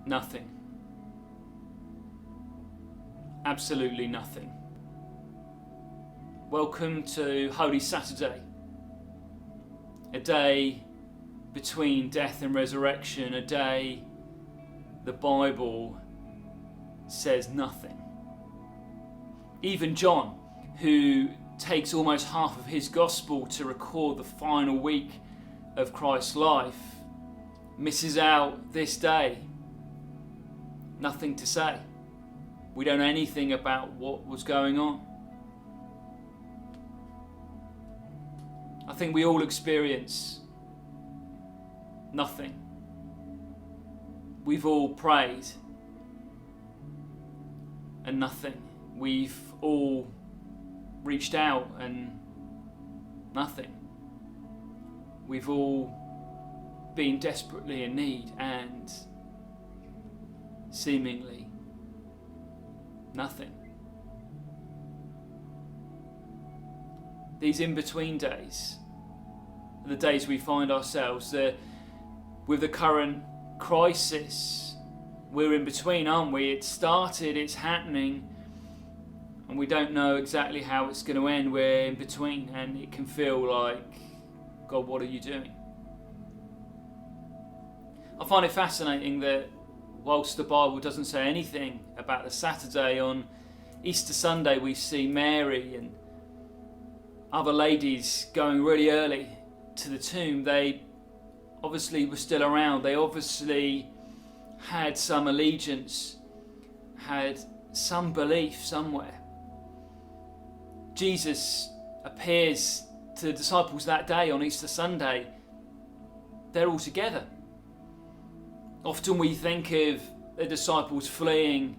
Nothing. Absolutely nothing. Welcome to Holy Saturday, a day between death and resurrection, a day the Bible says nothing. Even John, who takes almost half of his gospel to record the final week of Christ's life, misses out this day. Nothing to say. We don't know anything about what was going on. I think we all experience nothing. We've all prayed and nothing. We've all reached out and nothing. We've all been desperately in need and seemingly nothing. These in-between days are the days we find ourselves with the current crisis. We're in between, aren't we? It started, it's happening, and we don't know exactly how it's going to end. We're in between, and it can feel like, God, what are you doing? I find it fascinating that whilst the Bible doesn't say anything about the Saturday, on Easter Sunday we see Mary and other ladies going really early to the tomb. They obviously were still around. They obviously had some allegiance, had some belief somewhere. Jesus appears to the disciples that day on Easter Sunday. They're all together. Often we think of the disciples fleeing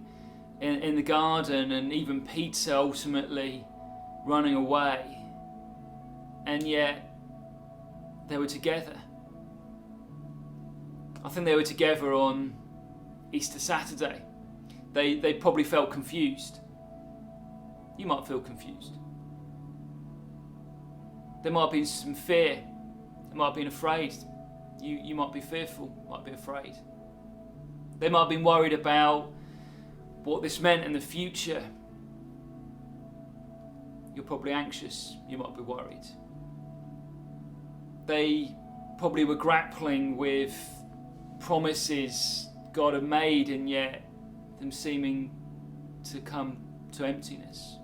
in the garden, and even Peter ultimately running away. And yet they were together. I think they were together on Easter Saturday. They probably felt confused. You might feel confused. There might have been some fear. They might have been afraid. You might be fearful, might be afraid. They might have been worried about what this meant in the future. You're probably anxious. You might be worried. They probably were grappling with promises God had made, and yet them seeming to come to emptiness.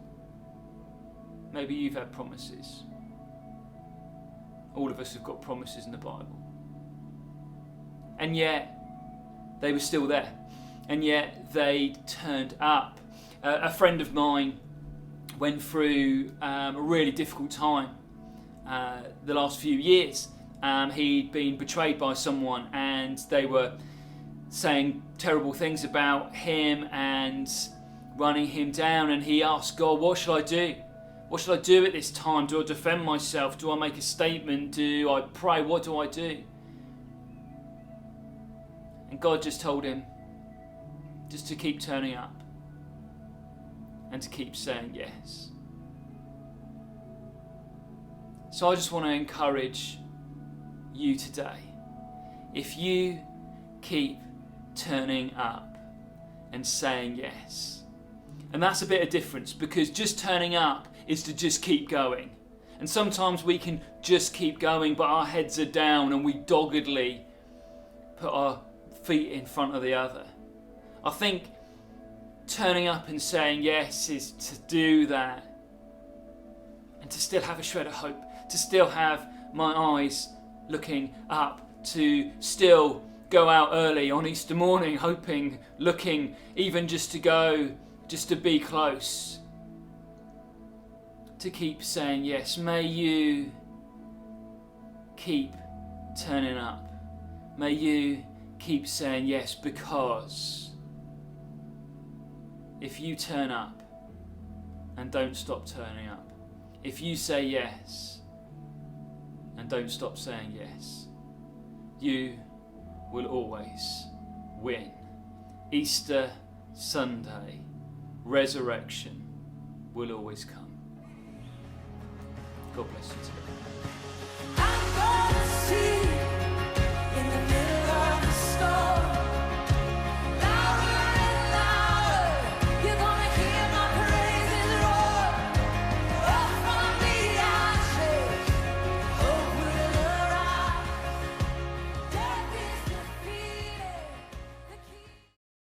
Maybe you've had promises. All of us have got promises in the Bible. And yet they were still there. And yet they turned up. A friend of mine went through a really difficult time the last few years. He'd been betrayed by someone, and they were saying terrible things about him and running him down, and he asked God, what should I do? What should I do at this time? Do I defend myself? Do I make a statement? Do I pray? What do I do? And God just told him just to keep turning up and to keep saying yes. So I just want to encourage you today. If you keep turning up and saying yes, and that's a bit of difference, because just turning up is to just keep going. And sometimes we can just keep going, but our heads are down and we doggedly put our feet in front of the other. I think turning up and saying yes is to do that and to still have a shred of hope, to still have my eyes looking up, to still go out early on Easter morning, hoping, looking, even just to go, just to be close, to keep saying yes. May you keep turning up. May you keep saying yes, because if you turn up and don't stop turning up, if you say yes and don't stop saying yes, you will always win. Easter Sunday, resurrection will always come. God bless you today.